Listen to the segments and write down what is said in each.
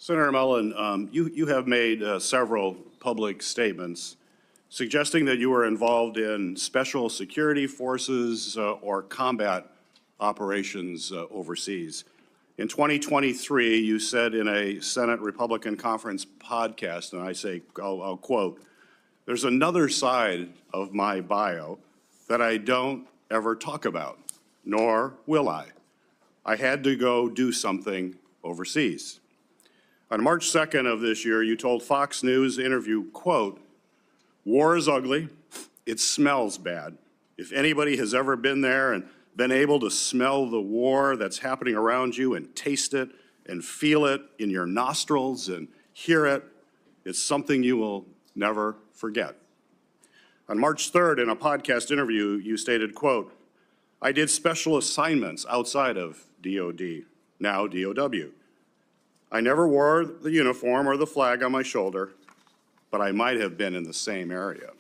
Senator Mullin, you have made several public statements suggesting that you were involved in special security forces or combat operations overseas. In 2023, you said in a Senate Republican Conference podcast, and I'll quote, "There's another side of my bio that I don't ever talk about, nor will I. I had to go do something overseas." On March 2nd of this year, you told Fox News interview, quote, "War is ugly. It smells bad. If anybody has ever been there and been able to smell the war that's happening around you and taste it and feel it in your nostrils and hear it, it's something you will never forget." On March 3rd, in a podcast interview, you stated, quote, "I did special assignments outside of DOD, now DOW. I never wore the uniform or the flag on my shoulder, but I might have been in the same area."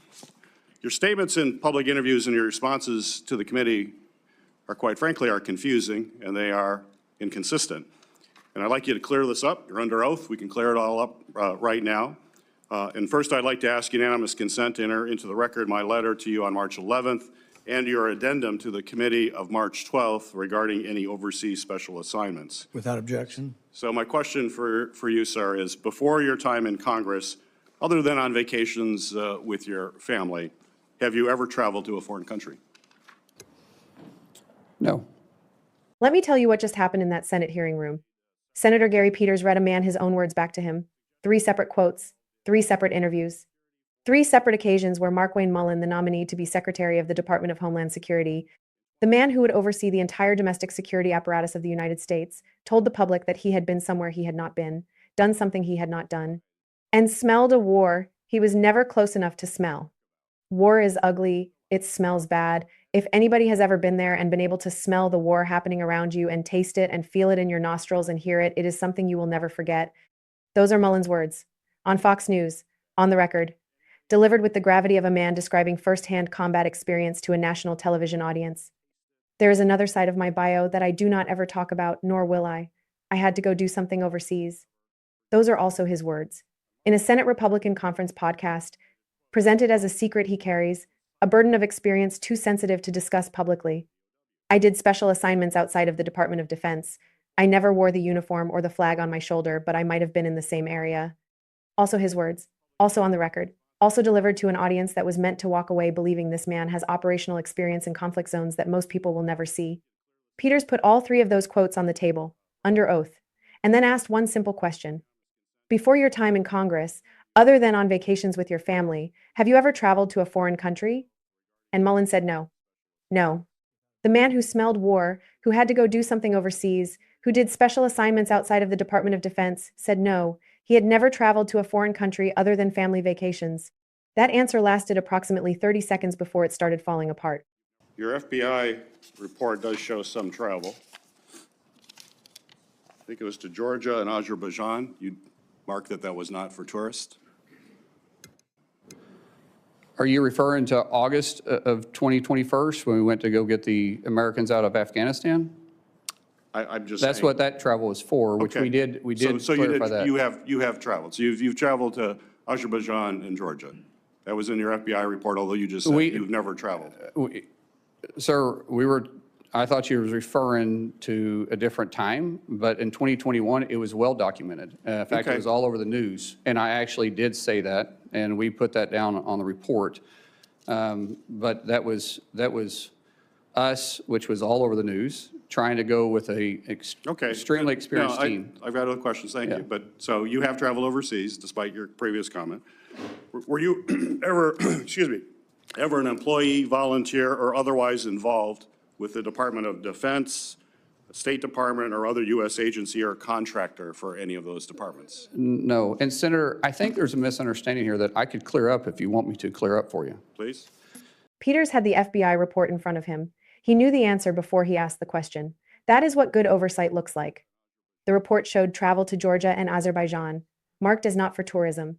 Your statements in public interviews and your responses to the committee are, quite frankly, are confusing and they are inconsistent. And I'd like you to clear this up. You're under oath. We can clear it all up right now. And first, I'd like to ask unanimous consent to enter into the record my letter to you on March 11th and your addendum to the committee of March 12th regarding any overseas special assignments. Without objection. So my question for you, sir, is before your time in Congress, other than on vacations with your family, have you ever traveled to a foreign country? No. Let me tell you what just happened in that Senate hearing room. Senator Gary Peters read a man his own words back to him. 3 separate quotes, 3 separate interviews, 3 separate occasions where Markwayne Mullin, the nominee to be Secretary of the Department of Homeland Security, the man who would oversee the entire domestic security apparatus of the United States, told the public that he had been somewhere he had not been, done something he had not done, and smelled a war he was never close enough to smell. War is ugly. It smells bad. If anybody has ever been there and been able to smell the war happening around you and taste it and feel it in your nostrils and hear it, it is something you will never forget. Those are Mullin's words. On Fox News, on the record, delivered with the gravity of a man describing firsthand combat experience to a national television audience. There is another side of my bio that I do not ever talk about, nor will I. I had to go do something overseas. Those are also his words. In a Senate Republican Conference podcast, presented as a secret he carries, a burden of experience too sensitive to discuss publicly. I did special assignments outside of the Department of Defense. I never wore the uniform or the flag on my shoulder, but I might have been in the same area. Also his words, also on the record, also delivered to an audience that was meant to walk away believing this man has operational experience in conflict zones that most people will never see. Peters put all 3 of those quotes on the table, under oath, and then asked one simple question. Before your time in Congress, other than on vacations with your family, have you ever traveled to a foreign country? And Mullin said no. No. The man who smelled war, who had to go do something overseas, who did special assignments outside of the Department of Defense, said no. He had never traveled to a foreign country other than family vacations. That answer lasted approximately 30 seconds before it started falling apart. Your FBI report does show some travel. I think it was to Georgia and Azerbaijan. You marked that was not for tourists. Are you referring to August of 2021 when we went to go get the Americans out of Afghanistan? I'm just That's saying. what that travel was for, which Okay. we did So clarify that. you have traveled. So you've traveled to Azerbaijan and Georgia. That was in your FBI report, although you just said you've never traveled. Sir, I thought you were referring to a different time, but in 2021, it was well documented. In fact, Okay. it was all over the news, and I actually did say that, and we put that down on the report. But that was us, which was all over the news, trying to go with a extremely experienced team. I've got other questions, thank Yeah. you. But, so you have traveled overseas, despite your previous comment. Were you ever, ever an employee, volunteer, or otherwise involved with the Department of Defense, the State Department, or other U.S. agency or contractor for any of those departments? No, and Senator, I think there's a misunderstanding here that I could clear up if you want me to clear up for you. Please. Peters had the FBI report in front of him. He knew the answer before he asked the question. That is what good oversight looks like. The report showed travel to Georgia and Azerbaijan, marked as not for tourism.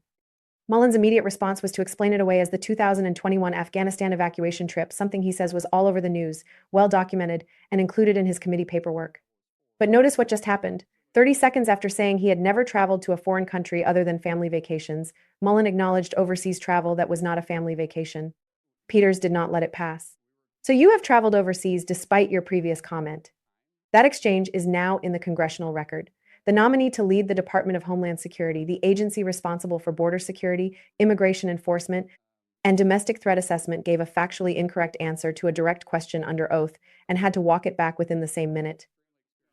Mullin's immediate response was to explain it away as the 2021 Afghanistan evacuation trip, something he says was all over the news, well documented, and included in his committee paperwork. But notice what just happened. 30 seconds after saying he had never traveled to a foreign country other than family vacations, Mullin acknowledged overseas travel that was not a family vacation. Peters did not let it pass. So you have traveled overseas despite your previous comment. That exchange is now in the congressional record. The nominee to lead the Department of Homeland Security, the agency responsible for border security, immigration enforcement, and domestic threat assessment, gave a factually incorrect answer to a direct question under oath and had to walk it back within the same minute.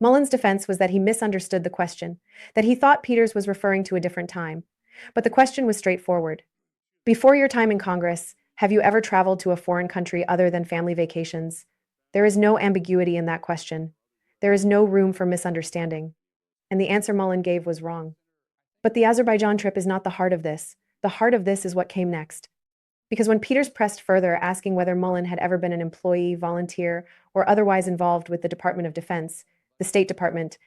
Mullin's defense was that he misunderstood the question, that he thought Peters was referring to a different time. But the question was straightforward. Before your time in Congress, have you ever traveled to a foreign country other than family vacations? There is no ambiguity in that question. There is no room for misunderstanding. And the answer Mullin gave was wrong. But the Azerbaijan trip is not the heart of this. The heart of this is what came next. Because when Peters pressed further, asking whether Mullin had ever been an employee, volunteer, or otherwise involved with the Department of Defense, the State Department,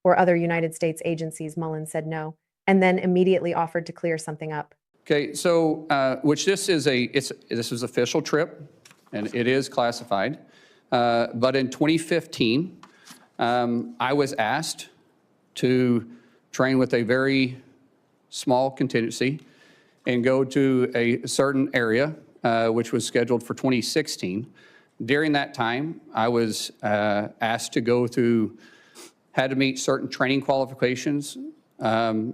or other United States agencies, Mullin said no, and then immediately offered to clear something up. Okay, so, this is official trip, and it is classified. But in 2015, I was asked to train with a very small contingency and go to a certain area, which was scheduled for 2016. During that time, I was asked to go through, had to meet certain training qualifications, had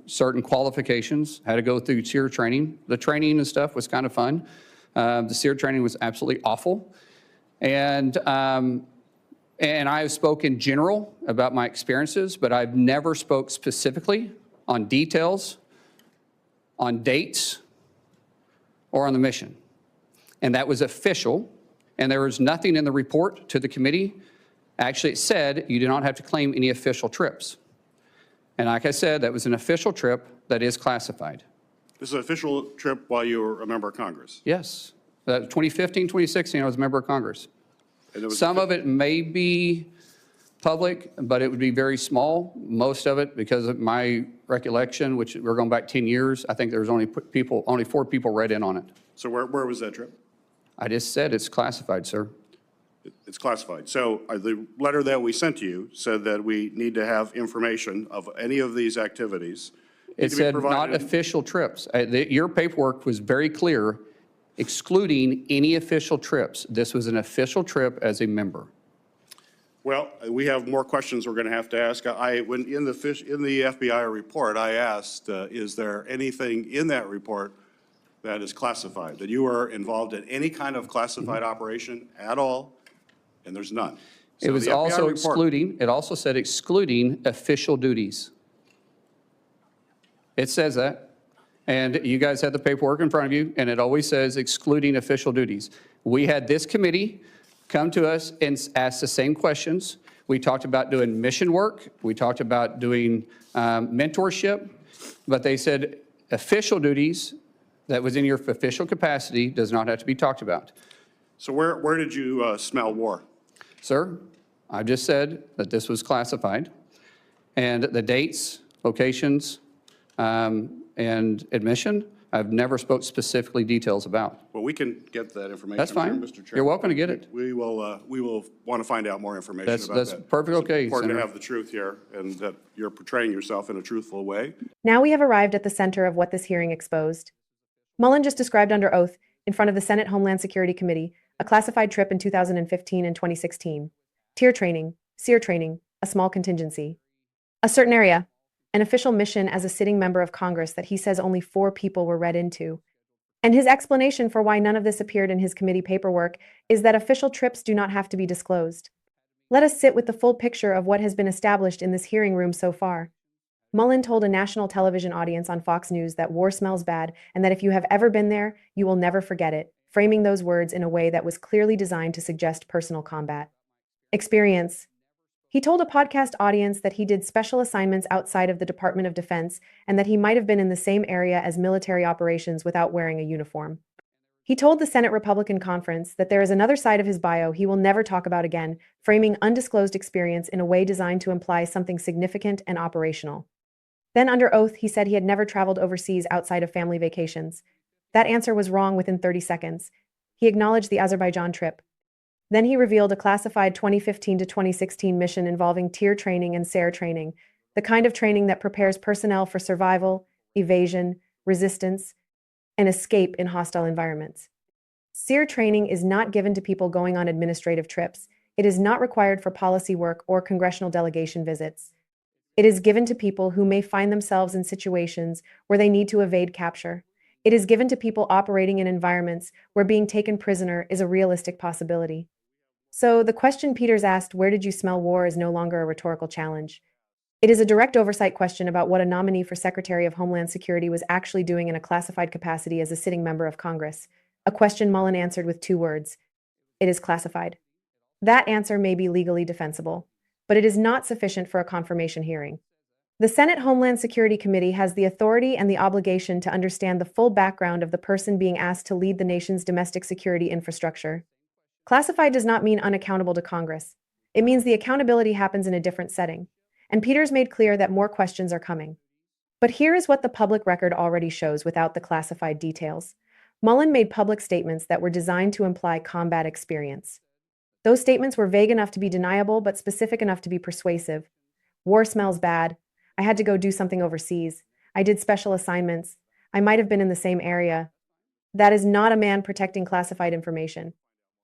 to go through SEER training. The training and stuff was kind of fun. The SEER training was absolutely awful. And I have spoken general about my experiences, but I've never spoke specifically on details, on dates, or on the mission. And that was official, and there was nothing in the report to the committee. Actually, it said you do not have to claim any official trips. And like I said, that was an official trip that is classified. This is an official trip while you were a member of Congress. Yes. 2015, 2016, I was a member of Congress. And there was Some of it may be public, but it would be very small. Most of it, because of my recollection, which we're going back 10 years, I think there was only 4 people read in on it. So where was that trip? I just said it's classified, sir. It's classified. So the letter that we sent to you said that we need to have information of any of these activities. It said not official trips. Your paperwork was very clear, excluding any official trips. This was an official trip as a member. Well, we have more questions we're going to have to ask. When in the FBI report, I asked, is there anything in that report that is classified, that you were involved in any kind of classified operation at all? And there's none. So It was the FBI also report- excluding, it also said excluding official duties. It says that. And you guys had the paperwork in front of you, and it always says excluding official duties. We had this committee come to us and ask the same questions. We talked about doing mission work. We talked about doing mentorship. But they said official duties that was in your official capacity does not have to be talked about. So where did you smell war? Sir, I just said that this was classified, and the dates, locations, and admission, I've never spoke specifically details about. Well, we can get that information. That's fine. Mr. Chairman. You're welcome to get it. We will want to find out more information about that. That's perfectly okay, It's important to Senator. have the truth here and that you're portraying yourself in a truthful way. Now we have arrived at the center of what this hearing exposed. Mullin just described under oath, in front of the Senate Homeland Security Committee, a classified trip in 2015 and 2016. Tier training, SEER training, a small contingency. A certain area, an official mission as a sitting member of Congress that he says only 4 people were read into. And his explanation for why none of this appeared in his committee paperwork is that official trips do not have to be disclosed. Let us sit with the full picture of what has been established in this hearing room so far. Mullin told a national television audience on Fox News that war smells bad and that if you have ever been there, you will never forget it, framing those words in a way that was clearly designed to suggest personal combat. Experience. He told a podcast audience that he did special assignments outside of the Department of Defense and that he might have been in the same area as military operations without wearing a uniform. He told the Senate Republican Conference that there is another side of his bio he will never talk about again, framing undisclosed experience in a way designed to imply something significant and operational. Then, under oath, he said he had never traveled overseas outside of family vacations. That answer was wrong within 30 seconds. He acknowledged the Azerbaijan trip. Then he revealed a classified 2015 to 2016 mission involving tier training and SEER training, the kind of training that prepares personnel for survival, evasion, resistance, and escape in hostile environments. SEER training is not given to people going on administrative trips. It is not required for policy work or congressional delegation visits. It is given to people who may find themselves in situations where they need to evade capture. It is given to people operating in environments where being taken prisoner is a realistic possibility. So the question Peters asked, "Where did you smell war?" is no longer a rhetorical challenge. It is a direct oversight question about what a nominee for Secretary of Homeland Security was actually doing in a classified capacity as a sitting member of Congress. A question Mullin answered with 2 words. It is classified. That answer may be legally defensible, but it is not sufficient for a confirmation hearing. The Senate Homeland Security Committee has the authority and the obligation to understand the full background of the person being asked to lead the nation's domestic security infrastructure. Classified does not mean unaccountable to Congress. It means the accountability happens in a different setting. And Peters made clear that more questions are coming. But here is what the public record already shows without the classified details. Mullin made public statements that were designed to imply combat experience. Those statements were vague enough to be deniable, but specific enough to be persuasive. War smells bad. I had to go do something overseas. I did special assignments. I might have been in the same area. That is not a man protecting classified information.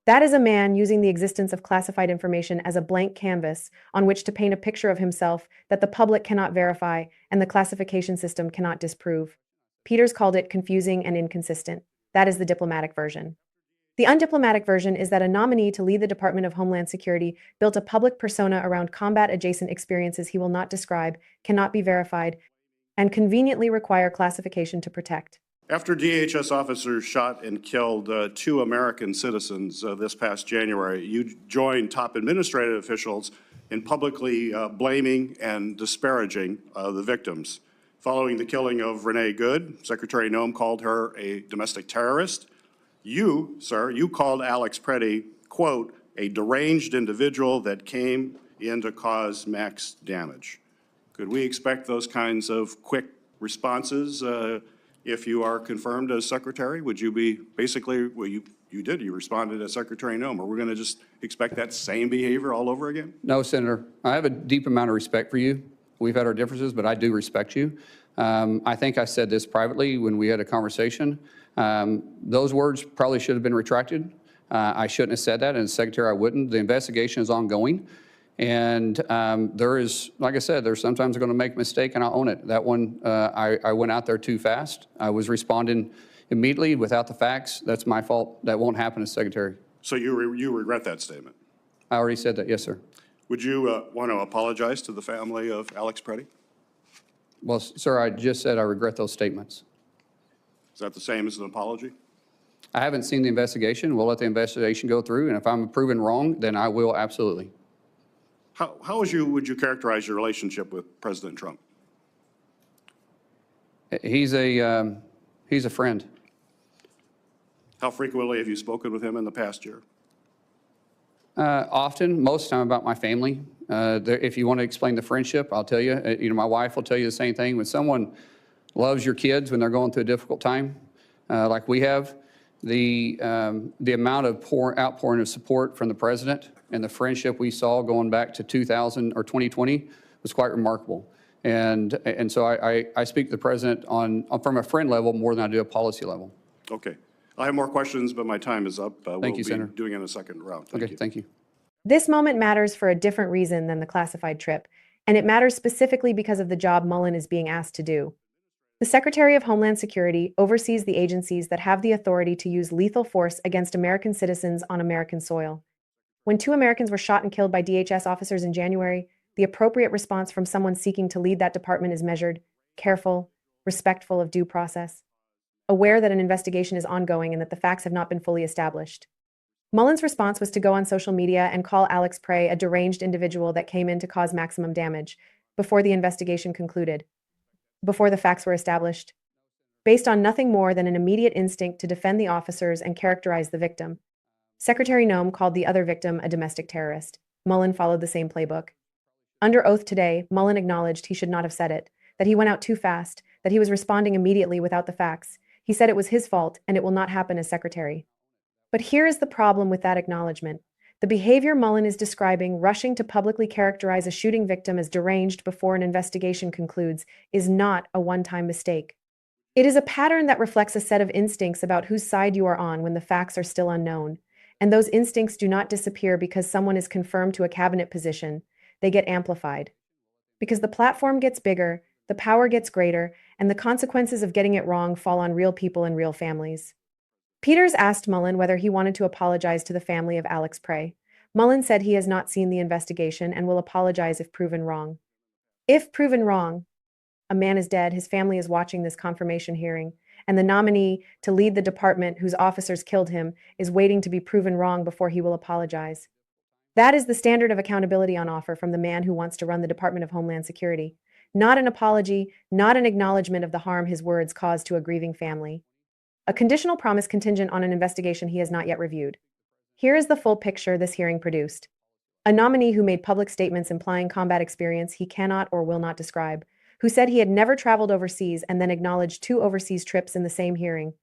That is a man using the existence of classified information as a blank canvas on which to paint a picture of himself that the public cannot verify and the classification system cannot disprove. Peters called it confusing and inconsistent. That is the diplomatic version. The undiplomatic version is that a nominee to lead the Department of Homeland Security built a public persona around combat-adjacent experiences he will not describe, cannot be verified, and conveniently require classification to protect. After DHS officers shot and killed 2 American citizens this past January, you joined top administrative officials in publicly blaming and disparaging the victims. Following the killing of Renee Good, Secretary Noem called her a domestic terrorist. You, sir, you called Alex Preddy, quote, a deranged individual that came in to cause max damage. Could we expect those kinds of quick responses if you are confirmed as secretary? Would you be basically, well, you did, you responded as Secretary Noem. Are we going to just expect that same behavior all over again? No, Senator. I have a deep amount of respect for you. We've had our differences, but I do respect you. I think I said this privately when we had a conversation. Those words probably should have been retracted. I shouldn't have said that, and as Secretary, I wouldn't. The investigation is ongoing, and there is, like I said, there's sometimes going to make a mistake, and I'll own it. That one, I went out there too fast. I was responding immediately without the facts. That's my fault. That won't happen as Secretary. So you regret that statement? I already said that, yes, sir. Would you want to apologize to the family of Alex Preddy? Well, sir, I just said I regret those statements. Is that the same as an apology? I haven't seen the investigation. We'll let the investigation go through, and if I'm proven wrong, then I will absolutely. How would you characterize your relationship with President Trump? He's a friend. How frequently have you spoken with him in the past year? Often, most of the time about my family. If you want to explain the friendship, I'll tell you. My wife will tell you the same thing. When someone loves your kids when they're going through a difficult time, like we have, the amount of outpouring of support from the president and the friendship we saw going back to 2000 or 2020 was quite remarkable. And so I speak to the president from a friend level more than I do a policy level. Okay. I have more questions, but my time is up. Thank you, Senator. We'll be doing it in a second round. Okay, thank you. This moment matters for a different reason than the classified trip, and it matters specifically because of the job Mullin is being asked to do. The Secretary of Homeland Security oversees the agencies that have the authority to use lethal force against American citizens on American soil. When 2 Americans were shot and killed by DHS officers in January, the appropriate response from someone seeking to lead that department is measured, careful, respectful of due process, aware that an investigation is ongoing and that the facts have not been fully established. Mullin's response was to go on social media and call Alex Preddy a deranged individual that came in to cause maximum damage before the investigation concluded, before the facts were established, based on nothing more than an immediate instinct to defend the officers and characterize the victim. Secretary Noem called the other victim a domestic terrorist. Mullin followed the same playbook. Under oath today, Mullin acknowledged he should not have said it, that he went out too fast, that he was responding immediately without the facts. He said it was his fault and it will not happen as secretary. But here is the problem with that acknowledgement. The behavior Mullin is describing, rushing to publicly characterize a shooting victim as deranged before an investigation concludes, is not a one-time mistake. It is a pattern that reflects a set of instincts about whose side you are on when the facts are still unknown. And those instincts do not disappear because someone is confirmed to a cabinet position. They get amplified. Because the platform gets bigger, the power gets greater, and the consequences of getting it wrong fall on real people and real families. Peters asked Mullin whether he wanted to apologize to the family of Alex Prey. Mullin said he has not seen the investigation and will apologize if proven wrong. If proven wrong, a man is dead, his family is watching this confirmation hearing, and the nominee to lead the department whose officers killed him is waiting to be proven wrong before he will apologize. That is the standard of accountability on offer from the man who wants to run the Department of Homeland Security. Not an apology, not an acknowledgement of the harm his words caused to a grieving family. A conditional promise contingent on an investigation he has not yet reviewed. Here is the full picture this hearing produced. A nominee who made public statements implying combat experience he cannot or will not describe, who said he had never traveled overseas and then acknowledged 2 overseas trips in the same hearing,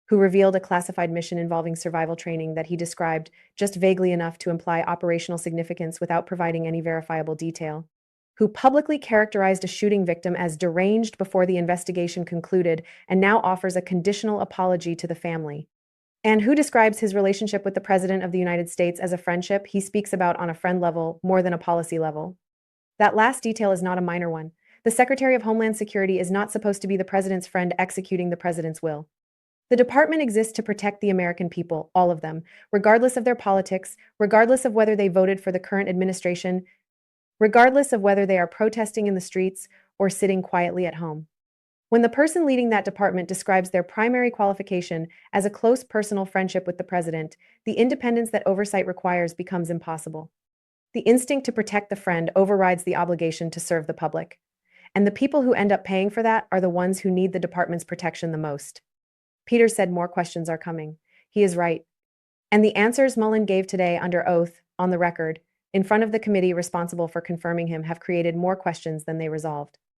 who revealed a classified mission involving survival training that he described just vaguely enough to imply operational significance without providing any verifiable detail, who publicly characterized a shooting victim as deranged before the investigation concluded and now offers a conditional apology to the family, and who describes his relationship with the President of the United States as a friendship he speaks about on a friend level more than a policy level. That last detail is not a minor one. The Secretary of Homeland Security is not supposed to be the President's friend executing the President's will. The department exists to protect the American people, all of them, regardless of their politics, regardless of whether they voted for the current administration, regardless of whether they are protesting in the streets or sitting quietly at home. When the person leading that department describes their primary qualification as a close personal friendship with the president, the independence that oversight requires becomes impossible. The instinct to protect the friend overrides the obligation to serve the public. And the people who end up paying for that are the ones who need the department's protection the most. Peters said more questions are coming. He is right. And the answers Mullin gave today under oath, on the record, in front of the committee responsible for confirming him have created more questions than they resolved.